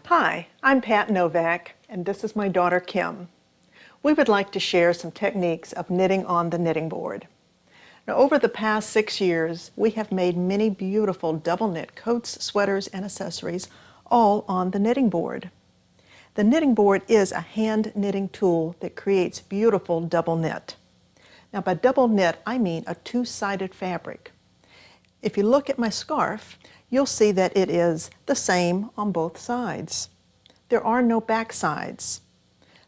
Hi, I'm Pat Novak, and this is my daughter Kim. We would like to share some techniques of knitting on the knitting board. Now, over the past 6 years, we have made many beautiful double knit coats, sweaters, and accessories, all on the knitting board. The knitting board is a hand knitting tool that creates beautiful double knit. Now, by double knit, I mean a two-sided fabric. If you look at my scarf, you'll see that it is the same on both sides. There are no back sides.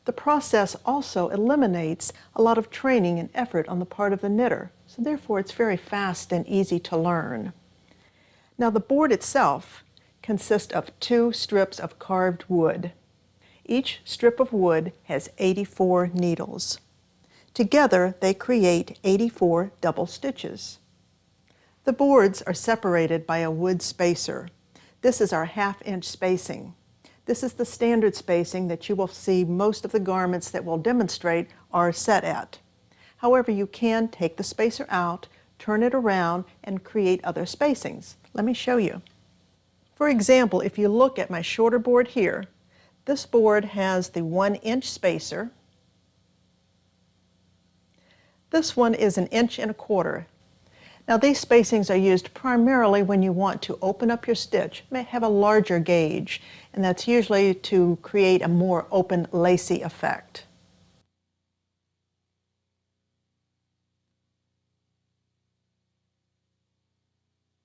The process also eliminates a lot of training and effort on the part of the knitter, so therefore it's very fast and easy to learn. Now, the board itself consists of 2 strips of carved wood. Each strip of wood has 84 needles. Together they create 84 double stitches. The boards are separated by a wood spacer. This is our 1/2 inch spacing. This is the standard spacing that you will see most of the garments that we'll demonstrate are set at. However, you can take the spacer out, turn it around, and create other spacings. Let me show you. For example, if you look at my shorter board here, this board has the 1 inch spacer. This one is 1 1/4 inches. Now, these spacings are used primarily when you want to open up your stitch. You may have a larger gauge, and that's usually to create a more open, lacy effect.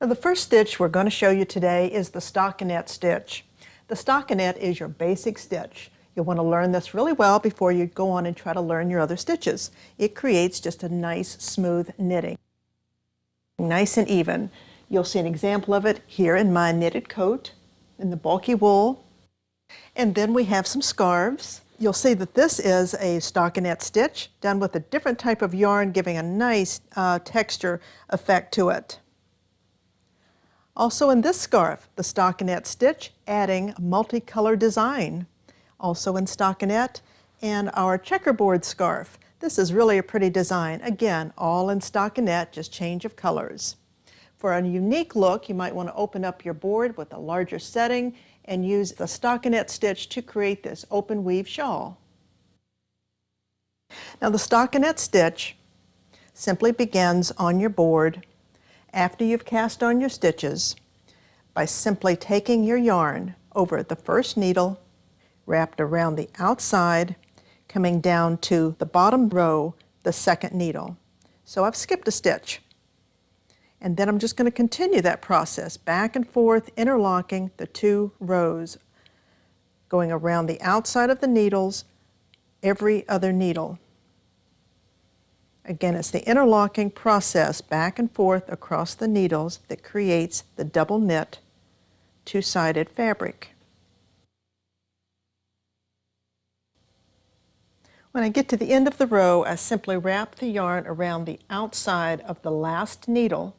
Now, the first stitch we're going to show you today is the stockinette stitch. The stockinette is your basic stitch. You'll want to learn this really well before you go on and try to learn your other stitches. It creates just a nice, smooth knitting. Nice and even. You'll see an example of it here in my knitted coat in the bulky wool. And then we have some scarves. You'll see that this is a stockinette stitch done with a different type of yarn, giving a nice texture effect to it. Also in this scarf, the stockinette stitch adding a multicolor design. Also in stockinette, and our checkerboard scarf. This is really a pretty design. Again, all in stockinette, just change of colors. For a unique look, you might want to open up your board with a larger setting and use the stockinette stitch to create this open weave shawl. Now, the stockinette stitch simply begins on your board after you've cast on your stitches by simply taking your yarn over the first needle, wrapped around the outside, coming down to the bottom row, the second needle. So I've skipped a stitch. And then I'm just going to continue that process back and forth, interlocking the 2 rows, going around the outside of the needles, every other needle. Again, it's the interlocking process back and forth across the needles that creates the double knit, 2-sided fabric. When I get to the end of the row, I simply wrap the yarn around the outside of the last needle.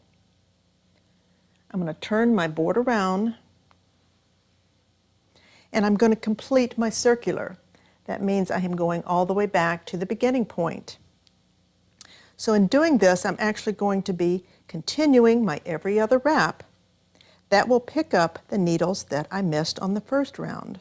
I'm going to turn my board around, and I'm going to complete my circular. That means I am going all the way back to the beginning point. So in doing this, I'm actually going to be continuing my every other wrap. That will pick up the needles that I missed on the first round.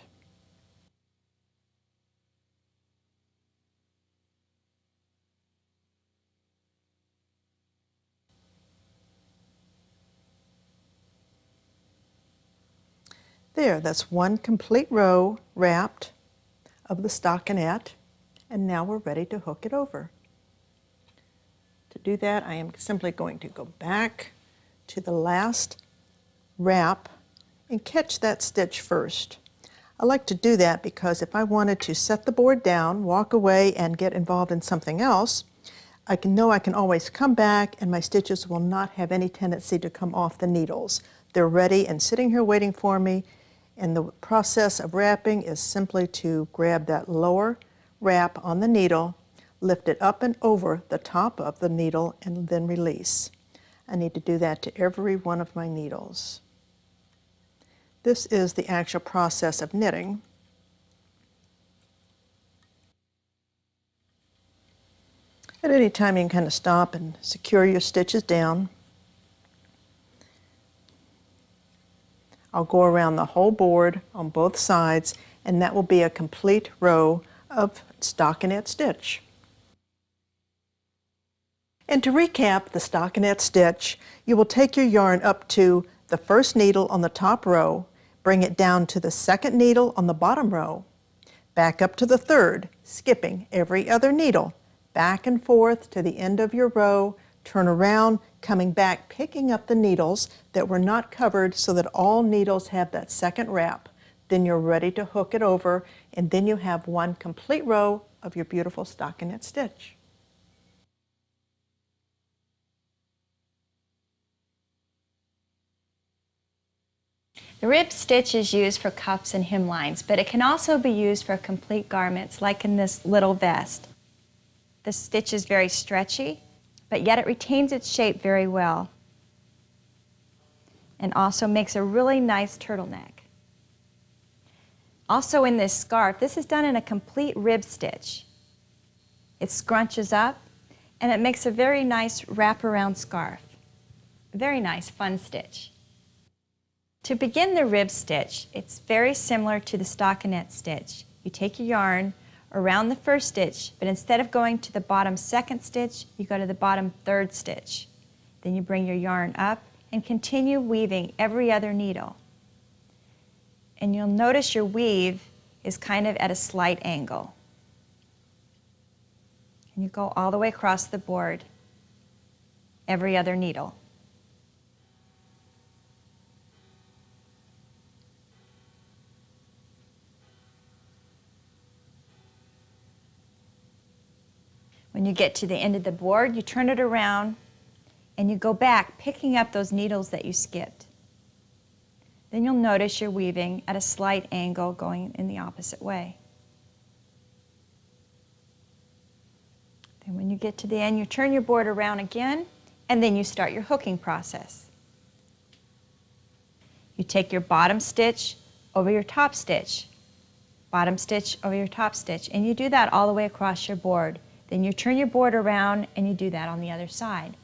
There, that's 1 complete row wrapped of the stockinette, and now we're ready to hook it over. To do that, I am simply going to go back to the last wrap and catch that stitch first. I like to do that because if I wanted to set the board down, walk away, and get involved in something else, I know I can always come back and my stitches will not have any tendency to come off the needles. They're ready and sitting here waiting for me. And the process of wrapping is simply to grab that lower wrap on the needle, lift it up and over the top of the needle, and then release. I need to do that to every one of my needles. This is the actual process of knitting. At any time you can kind of stop and secure your stitches down. I'll go around the whole board on both sides, and that will be a complete row of stockinette stitch. And to recap the stockinette stitch, you will take your yarn up to the first needle on the top row, bring it down to the second needle on the bottom row, back up to the third, skipping every other needle, back and forth to the end of your row, turn around, coming back, picking up the needles that were not covered so that all needles have that second wrap. Then you're ready to hook it over, and then you have one complete row of your beautiful stockinette stitch. The rib stitch is used for cuffs and hemlines, but it can also be used for complete garments, like in this little vest. The stitch is very stretchy, but yet it retains its shape very well, and also makes a really nice turtleneck. Also in this scarf, this is done in a complete rib stitch. It scrunches up, and it makes a very nice wraparound scarf. A very nice, fun stitch. To begin the rib stitch, it's very similar to the stockinette stitch. You take your yarn around the first stitch, but instead of going to the bottom second stitch, you go to the bottom third stitch. Then you bring your yarn up and continue weaving every other needle. And you'll notice your weave is kind of at a slight angle. And you go all the way across the board, every other needle. When you get to the end of the board, you turn it around and you go back, picking up those needles that you skipped. Then you'll notice you're weaving at a slight angle going in the opposite way. Then when you get to the end, you turn your board around again, and then you start your hooking process. You take your bottom stitch over your top stitch, bottom stitch over your top stitch, and you do that all the way across your board. Then you turn your board around and you do that on the other side.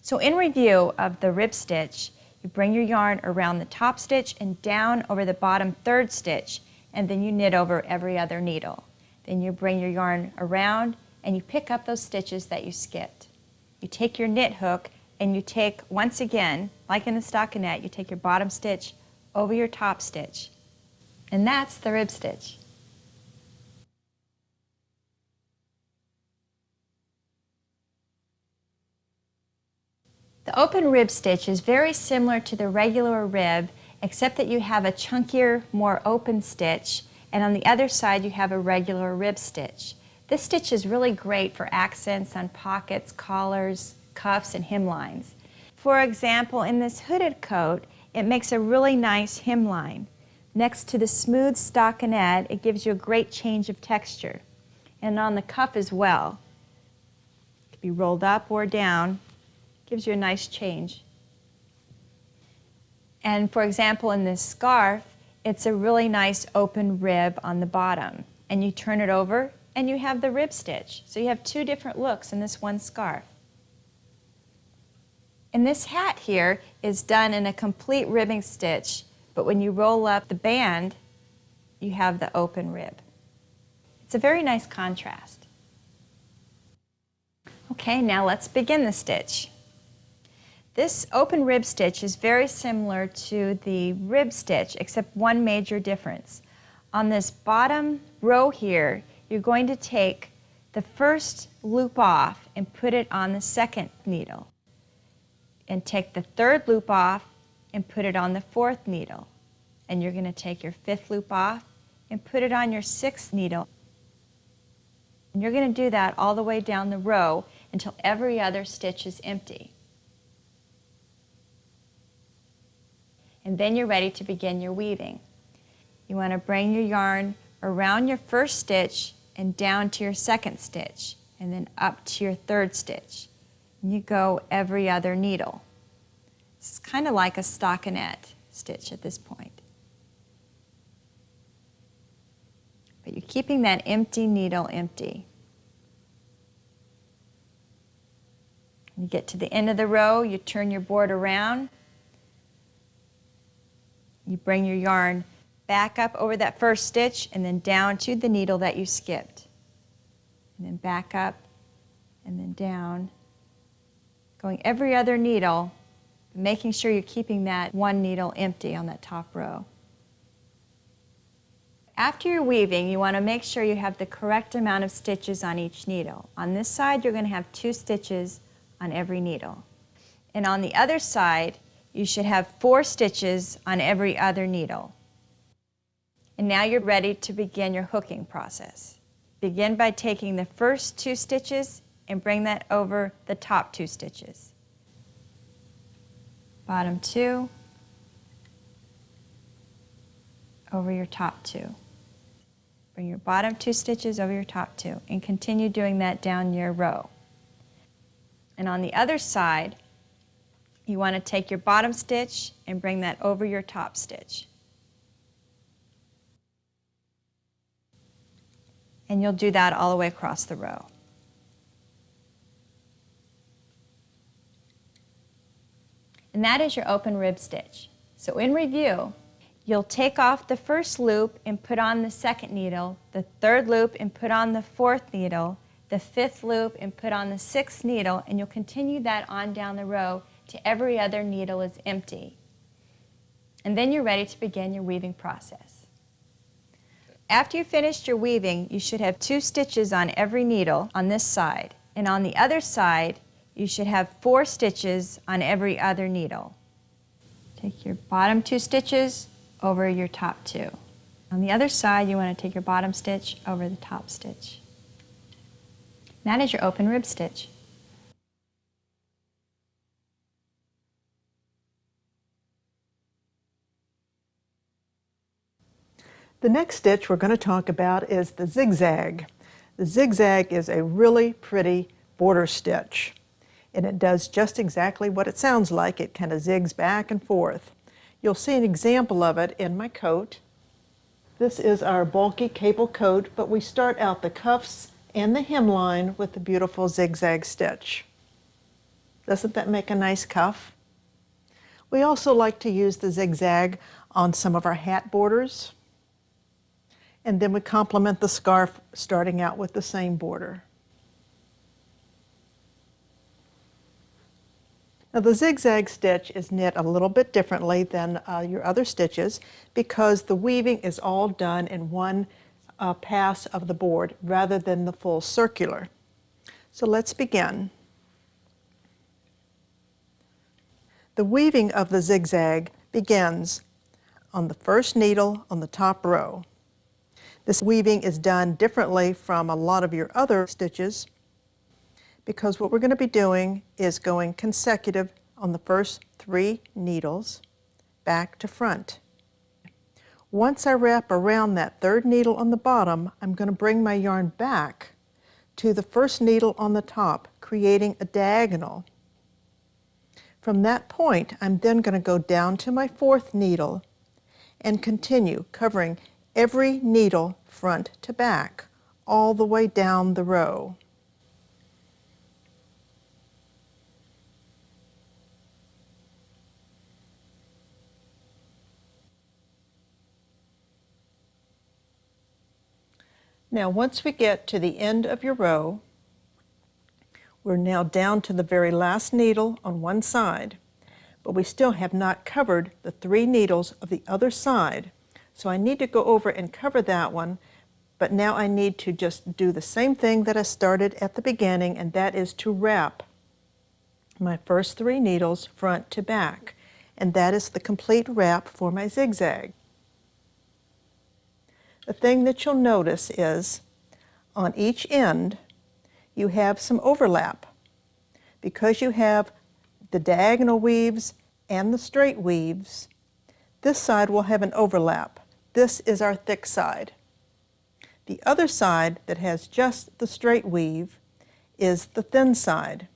So in review of the rib stitch, you bring your yarn around the top stitch and down over the bottom third stitch, and then you knit over every other needle. Then you bring your yarn around and you pick up those stitches that you skipped. You take your knit hook and you take, once again, like in the stockinette, you take your bottom stitch over your top stitch. And that's the rib stitch. The open rib stitch is very similar to the regular rib, except that you have a chunkier, more open stitch, and on the other side you have a regular rib stitch. This stitch is really great for accents on pockets, collars, cuffs, and hemlines. For example, in this hooded coat, it makes a really nice hemline. Next to the smooth stockinette, it gives you a great change of texture. And on the cuff as well. It can be rolled up or down. Gives you a nice change. And for example, in this scarf, it's a really nice open rib on the bottom. And you turn it over and you have the rib stitch. So you have two different looks in this one scarf. And this hat here is done in a complete ribbing stitch, but when you roll up the band, you have the open rib. It's a very nice contrast. Okay, now let's begin the stitch. This open rib stitch is very similar to the rib stitch, except one major difference. On this bottom row here, you're going to take the first loop off and put it on the second needle. And take the third loop off and put it on the fourth needle. And you're going to take your fifth loop off and put it on your sixth needle. And you're going to do that all the way down the row until every other stitch is empty. And then you're ready to begin your weaving. You want to bring your yarn around your first stitch and down to your second stitch, and then up to your third stitch. And you go every other needle. This is kind of like a stockinette stitch at this point. But you're keeping that empty needle empty. You get to the end of the row, you turn your board around, you bring your yarn back up over that first stitch and then down to the needle that you skipped. And then back up and then down, going every other needle, making sure you're keeping that one needle empty on that top row. After you're weaving, you want to make sure you have the correct amount of stitches on each needle. On this side, you're going to have 2 stitches on every needle. And on the other side, you should have 4 stitches on every other needle. And now you're ready to begin your hooking process. Begin by taking the first 2 stitches and bring that over the top 2 stitches. Bottom 2, over your top 2. Bring your bottom 2 stitches over your top 2 and continue doing that down your row. And on the other side, you want to take your bottom stitch and bring that over your top stitch. And you'll do that all the way across the row. And that is your open rib stitch. So in review, you'll take off the first loop and put on the second needle, the third loop and put on the fourth needle, the fifth loop and put on the sixth needle, and you'll continue that on down the row to every other needle is empty. And then you're ready to begin your weaving process. After you've finished your weaving, you should have 2 stitches on every needle on this side, and on the other side, you should have 4 stitches on every other needle. Take your bottom 2 stitches over your top 2. On the other side, you want to take your bottom stitch over the top stitch. That is your open rib stitch. The next stitch we're going to talk about is the zigzag. The zigzag is a really pretty border stitch, and it does just exactly what it sounds like. It kind of zigs back and forth. You'll see an example of it in my coat. This is our bulky cable coat, but we start out the cuffs and the hemline with the beautiful zigzag stitch. Doesn't that make a nice cuff? We also like to use the zigzag on some of our hat borders. And then we complement the scarf starting out with the same border. Now the zigzag stitch is knit a little bit differently than your other stitches because the weaving is all done in one pass of the board rather than the full circular. So let's begin. The weaving of the zigzag begins on the first needle on the top row. This weaving is done differently from a lot of your other stitches because what we're going to be doing is going consecutive on the first 3 needles, back to front. Once I wrap around that 3rd needle on the bottom, I'm going to bring my yarn back to the first needle on the top, creating a diagonal. From that point, I'm then going to go down to my 4th needle and continue covering every needle front to back, all the way down the row. Now once we get to the end of your row, we're now down to the very last needle on one side, but we still have not covered the 3 needles of the other side. So I need to go over and cover that one, but now I need to just do the same thing that I started at the beginning, and that is to wrap my first 3 needles front to back. And that is the complete wrap for my zigzag. The thing that you'll notice is on each end you have some overlap. Because you have the diagonal weaves and the straight weaves, this side will have an overlap. This is our thick side. The other side that has just the straight weave is the thin side.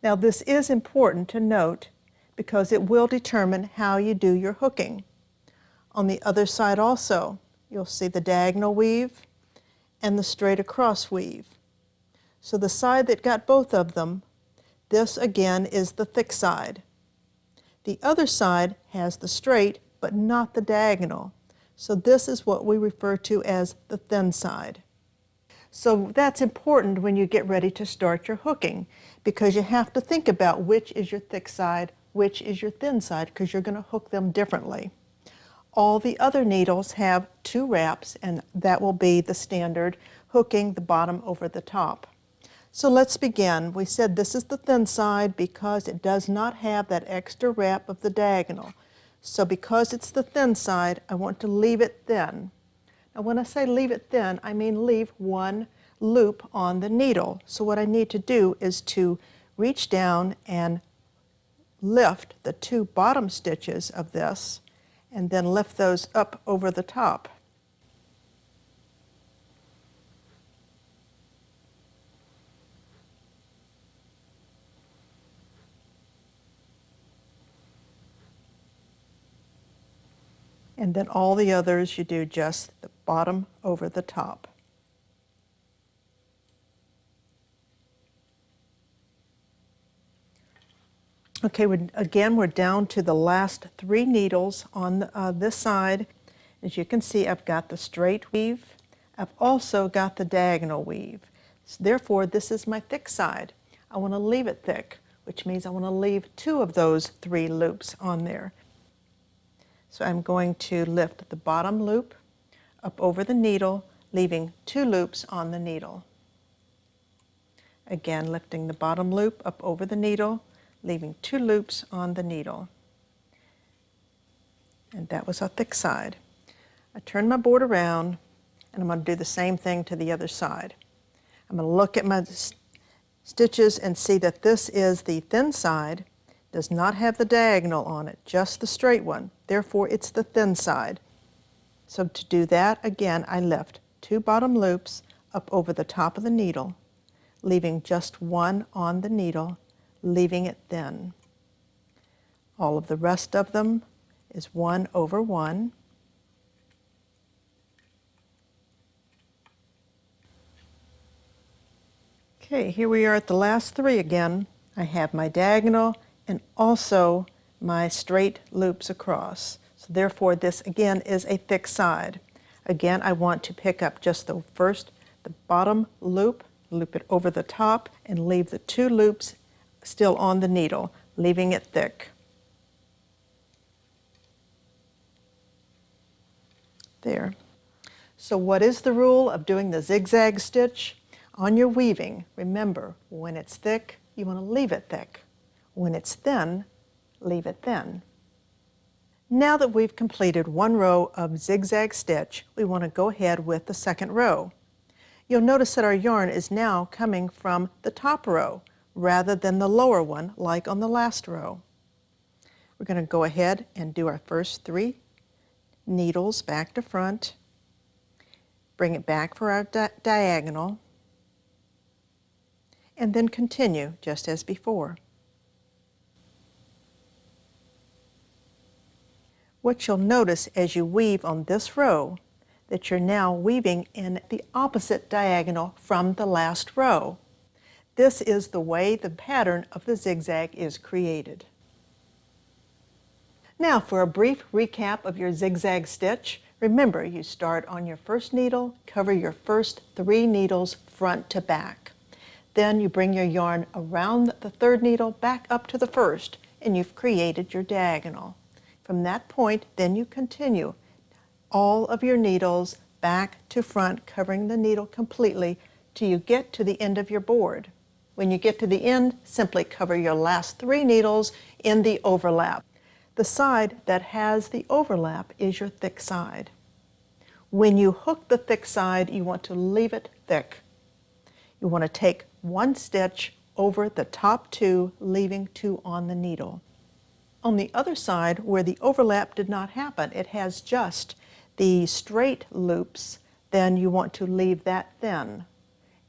Now this is important to note because it will determine how you do your hooking. On the other side also, you'll see the diagonal weave and the straight across weave. So the side that got both of them, This again is the thick side. The other side has the straight but not the diagonal. So this is what we refer to as the thin side. So that's important when you get ready to start your hooking, because you have to think about which is your thick side, which is your thin side, because you're going to hook them differently. All the other needles have 2 wraps, and that will be the standard hooking the bottom over the top. So let's begin. We said this is the thin side because it does not have that extra wrap of the diagonal. So because it's the thin side, I want to leave it thin. Now when I say leave it thin, I mean leave 1 loop on the needle. So what I need to do is to reach down and lift the 2 bottom stitches of this and then lift those up over the top. And then all the others you do just the bottom over the top. Okay, again we're down to the last 3 needles on this side. As you can see, I've got the straight weave. I've also got the diagonal weave. So therefore, this is my thick side. I want to leave it thick, which means I want to leave 2 of those 3 loops on there. So I'm going to lift the bottom loop up over the needle, leaving 2 loops on the needle. Again, lifting the bottom loop up over the needle, leaving 2 loops on the needle. And that was our thick side. I turn my board around, and I'm going to do the same thing to the other side. I'm going to look at my stitches and see that this is the thin side, does not have the diagonal on it, just the straight one. Therefore, it's the thin side. So to do that, again, I lift 2 bottom loops up over the top of the needle, leaving just 1 on the needle, leaving it thin. All of the rest of them is 1 over 1. Okay, here we are at the last 3 again. I have my diagonal and also my straight loops across. So therefore, this again is a thick side. Again, I want to pick up just the bottom loop, loop it over the top, and leave the 2 loops still on the needle, leaving it thick. There. So what is the rule of doing the zigzag stitch? On your weaving, remember, when it's thick, you want to leave it thick. When it's thin, leave it thin. Now that we've completed 1 row of zigzag stitch, we want to go ahead with the second row. You'll notice that our yarn is now coming from the top row rather than the lower one like on the last row. We're going to go ahead and do our first 3 needles back to front, bring it back for our diagonal, and then continue just as before. What you'll notice as you weave on this row, that you're now weaving in the opposite diagonal from the last row. This is the way the pattern of the zigzag is created. Now for a brief recap of your zigzag stitch, remember you start on your first needle, cover your first 3 needles front to back. Then you bring your yarn around the 3rd needle back up to the 1st, and you've created your diagonal. From that point, then you continue all of your needles back to front, covering the needle completely till you get to the end of your board. When you get to the end, simply cover your last 3 needles in the overlap. The side that has the overlap is your thick side. When you hook the thick side, you want to leave it thick. You want to take 1 stitch over the top 2, leaving 2 on the needle. On the other side, where the overlap did not happen, it has just the straight loops, then you want to leave that thin.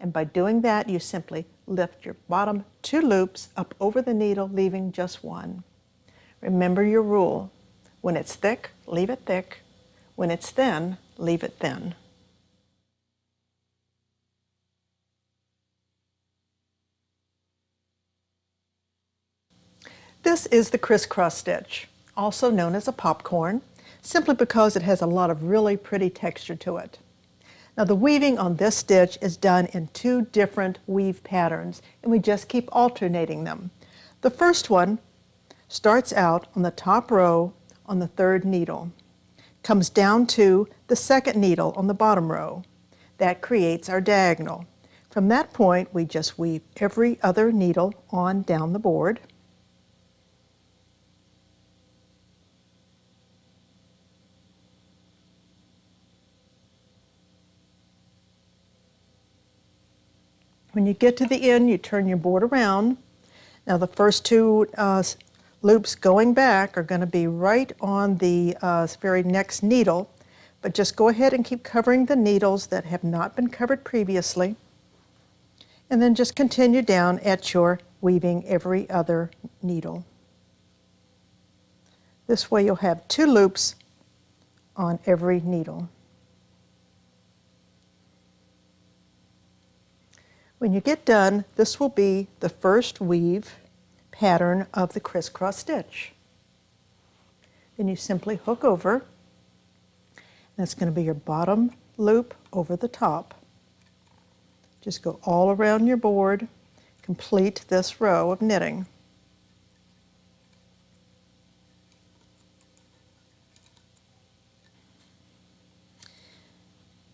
And by doing that, you simply lift your bottom 2 loops up over the needle, leaving just 1. Remember your rule. When it's thick, leave it thick. When it's thin, leave it thin. This is the crisscross stitch, also known as a popcorn, simply because it has a lot of really pretty texture to it. Now the weaving on this stitch is done in two different weave patterns, and we just keep alternating them. The first one starts out on the top row on the third needle, comes down to the second needle on the bottom row. That creates our diagonal. From that point, we just weave every other needle on down the board. When you get to the end, you turn your board around. Now the first two loops going back are going to be right on the very next needle, but just go ahead and keep covering the needles that have not been covered previously, and then just continue down at your weaving every other needle. This way you'll have two loops on every needle. When you get done, this will be the first weave pattern of the crisscross stitch. Then you simply hook over. That's going to be your bottom loop over the top. Just go all around your board, complete this row of knitting.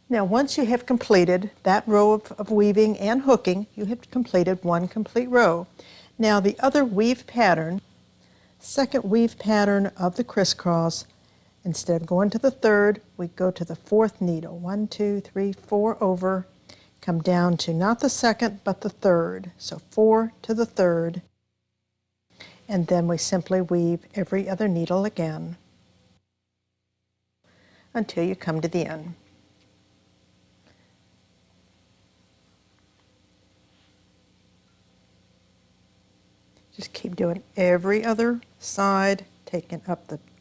Now once you have completed that row of weaving and hooking, you have completed one complete row. Now the other weave pattern, second weave pattern of the crisscross, instead of going to the third, we go to the fourth needle. 1, 2, 3, 4 over, come down to not the second but the third. So 4 to the third, and then we simply weave every other needle again until you come to the end. Just keep doing every other side,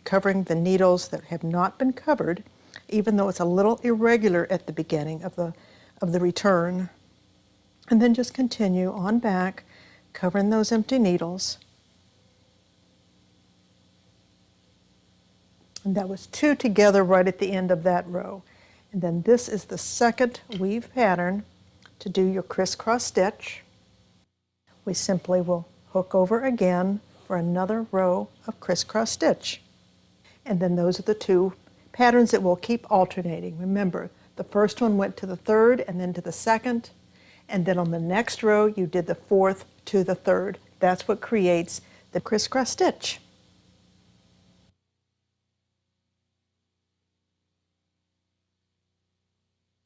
covering the needles that have not been covered, even though it's a little irregular at the beginning of the return. And then just continue on back, covering those empty needles. And that was 2 together right at the end of that row. And then this is the second weave pattern to do your crisscross stitch. We simply will hook over again for another row of crisscross stitch. And then those are the two patterns that will keep alternating. Remember, the first one went to the third and then to the second, and then on the next row you did the fourth to the third. That's what creates the crisscross stitch.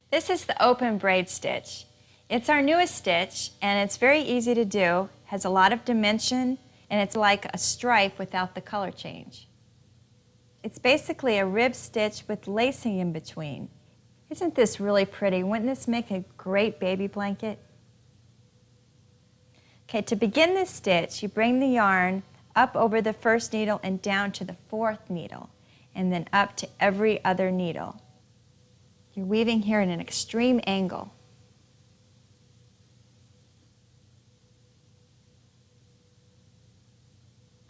This is the open braid stitch. It's our newest stitch, and it's very easy to do, has a lot of dimension, and it's like a stripe without the color change. It's basically a rib stitch with lacing in between. Isn't this really pretty? Wouldn't this make a great baby blanket? Okay, to begin this stitch, you bring the yarn up over the first needle and down to the fourth needle, and then up to every other needle. You're weaving here in an extreme angle.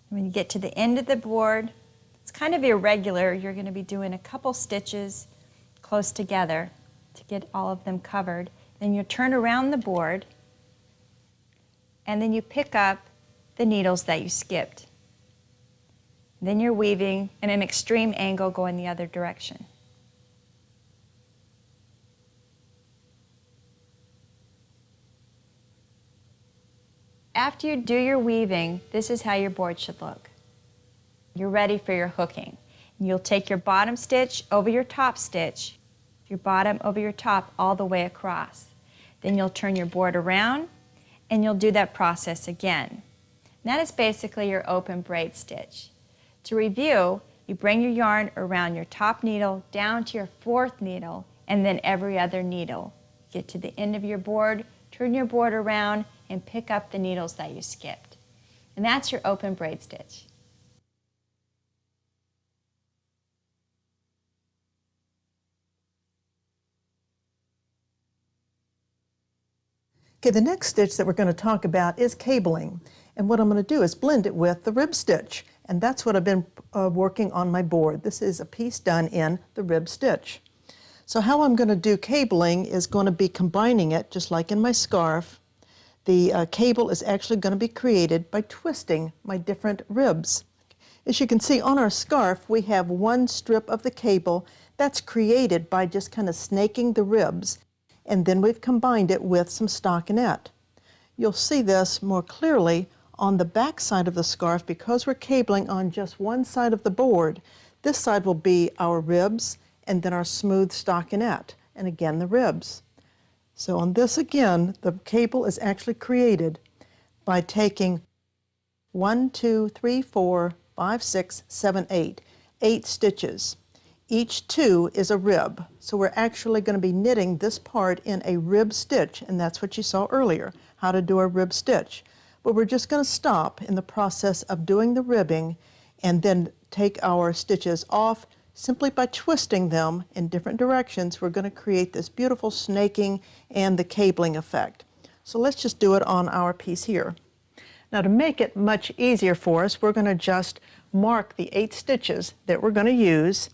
When you get to the end of the board, it's kind of irregular. You're going to be doing a couple stitches close together to get all of them covered. Then you turn around the board, and then you pick up the needles that you skipped. Then you're weaving in an extreme angle going the other direction. After you do your weaving, this is how your board should look. You're ready for your hooking. You'll take your bottom stitch over your top stitch, your bottom over your top all the way across. Then you'll turn your board around and you'll do that process again. And that is basically your open braid stitch. To review, you bring your yarn around your top needle down to your fourth needle and then every other needle. Get to the end of your board, turn your board around, and pick up the needles that you skipped. And that's your open braid stitch. Okay, the next stitch that we're going to talk about is cabling. And what I'm going to do is blend it with the rib stitch. And that's what I've been working on my board. This is a piece done in the rib stitch. So how I'm going to do cabling is going to be combining it just like in my scarf. The cable is actually going to be created by twisting my different ribs. As you can see on our scarf, we have one strip of the cable that's created by just kind of snaking the ribs, and then we've combined it with some stockinette. You'll see this more clearly on the back side of the scarf because we're cabling on just one side of the board. This side will be our ribs and then our smooth stockinette, and again the ribs. So on this again, the cable is actually created by taking 1, 2, 3, 4, 5, 6, 7, 8, 8 stitches. Each 2 is a rib. So we're actually going to be knitting this part in a rib stitch, and that's what you saw earlier, how to do a rib stitch. But we're just going to stop in the process of doing the ribbing and then take our stitches off. Simply by twisting them in different directions, we're going to create this beautiful snaking and the cabling effect. So let's just do it on our piece here. Now to make it much easier for us, we're going to just mark the 8 stitches that we're going to use,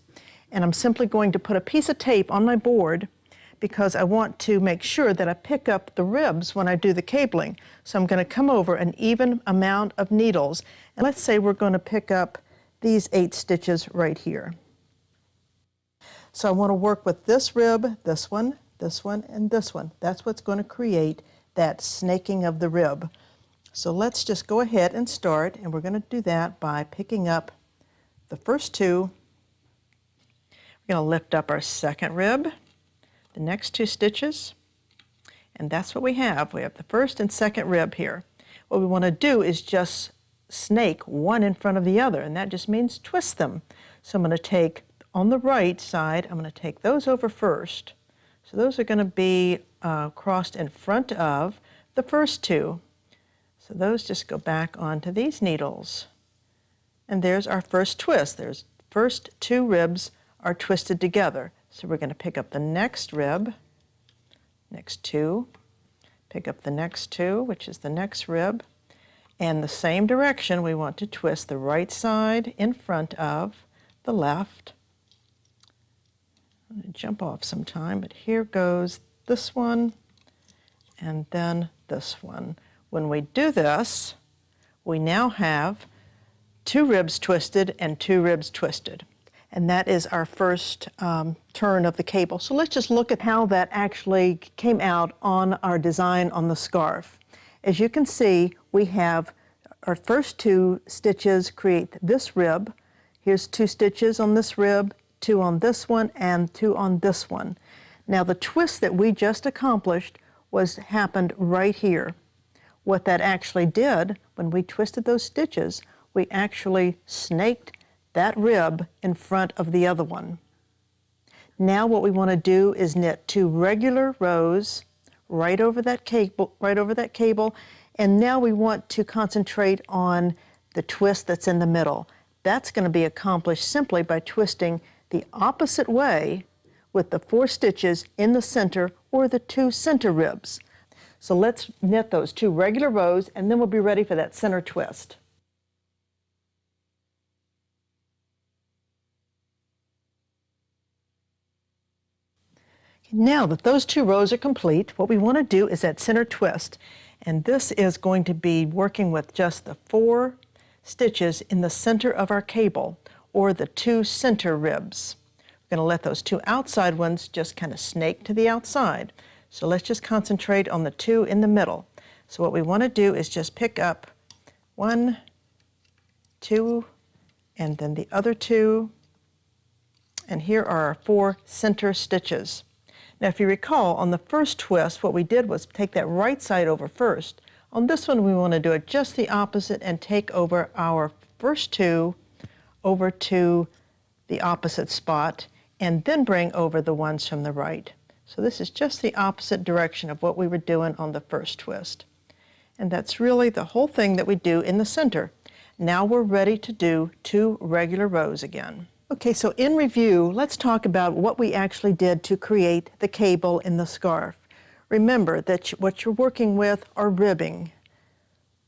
and I'm simply going to put a piece of tape on my board because I want to make sure that I pick up the ribs when I do the cabling. So I'm going to come over an even amount of needles, and let's say we're going to pick up these 8 stitches right here. So I want to work with this rib, this one, and this one. That's what's going to create that snaking of the rib. So let's just go ahead and start, and we're going to do that by picking up the first 2. We're going to lift up our second rib, the next 2 stitches, and that's what we have. We have the first and second rib here. What we want to do is just snake one in front of the other, and that just means twist them. So I'm going to take on the right side, I'm going to take those over first. So those are going to be crossed in front of the first 2. So those just go back onto these needles. And there's our first twist. There's first 2 ribs are twisted together. So we're going to pick up the next rib, next 2, pick up the next 2, which is the next rib, and the same direction we want to twist the right side in front of the left. I'm going to jump off sometime, but here goes this one and then this one. When we do this, we now have 2 ribs twisted and 2 ribs twisted. And that is our first turn of the cable. So let's just look at how that actually came out on our design on the scarf. As you can see, we have our first 2 stitches create this rib. Here's 2 stitches on this rib, 2 on this one, and 2 on this one. Now the twist that we just accomplished happened right here. What that actually did, when we twisted those stitches, we actually snaked that rib in front of the other one. Now what we want to do is knit 2 regular rows right over that cable, and now we want to concentrate on the twist that's in the middle. That's going to be accomplished simply by twisting the opposite way with the 4 stitches in the center or the 2 center ribs. So let's knit those 2 regular rows, and then we'll be ready for that center twist. Now that those 2 rows are complete, what we want to do is that center twist. And this is going to be working with just the 4 stitches in the center of our cable, or the 2 center ribs. We're going to let those 2 outside ones just kind of snake to the outside. So let's just concentrate on the 2 in the middle. So what we want to do is just pick up 1, 2, and then the other 2. And here are our 4 center stitches. Now if you recall, on the first twist, what we did was take that right side over first. On this one, we want to do it just the opposite and take over our first 2 over to the opposite spot, and then bring over the ones from the right. So this is just the opposite direction of what we were doing on the first twist. And that's really the whole thing that we do in the center. Now we're ready to do 2 regular rows again. Okay, so in review, let's talk about what we actually did to create the cable in the scarf. Remember that what you're working with are ribbing.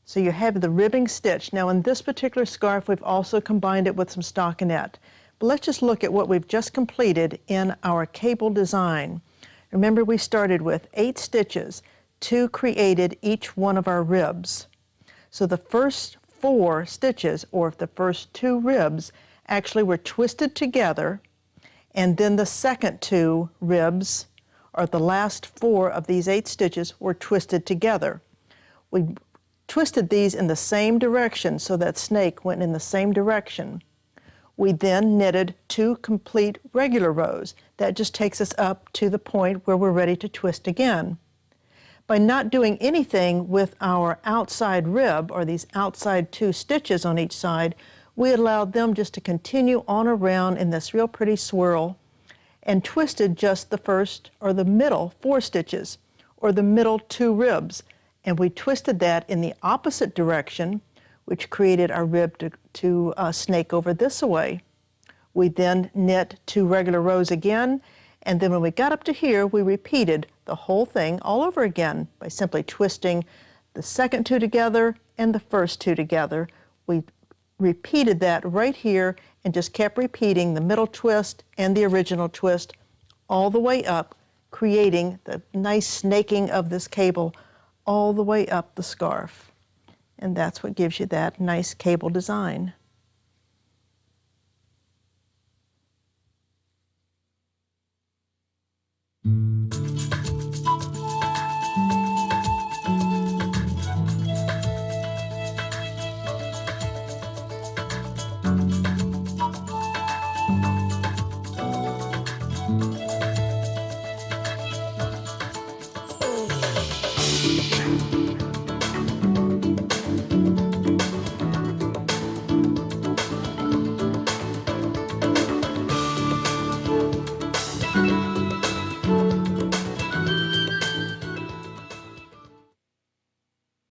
So you have the ribbing stitch. Now in this particular scarf, we've also combined it with some stockinette. But let's just look at what we've just completed in our cable design. Remember, we started with 8 stitches. 2 created each one of our ribs. So the first 4 stitches, or the first 2 ribs, actually were twisted together, and then the second 2 ribs, or the last 4 of these 8 stitches, were twisted together. We twisted these in the same direction, so that snake went in the same direction. We then knitted 2 complete regular rows. That just takes us up to the point where we're ready to twist again. By not doing anything with our outside rib, or these outside 2 stitches on each side, we allowed them just to continue on around in this real pretty swirl, and twisted just the first or the middle 4 stitches, or the middle 2 ribs. And we twisted that in the opposite direction, which created our rib to snake over this way. We then knit 2 regular rows again, and then when we got up to here, we repeated the whole thing all over again by simply twisting the second 2 together and the first 2 together. We repeated that right here and just kept repeating the middle twist and the original twist all the way up, creating the nice snaking of this cable all the way up the scarf. And that's what gives you that nice cable design.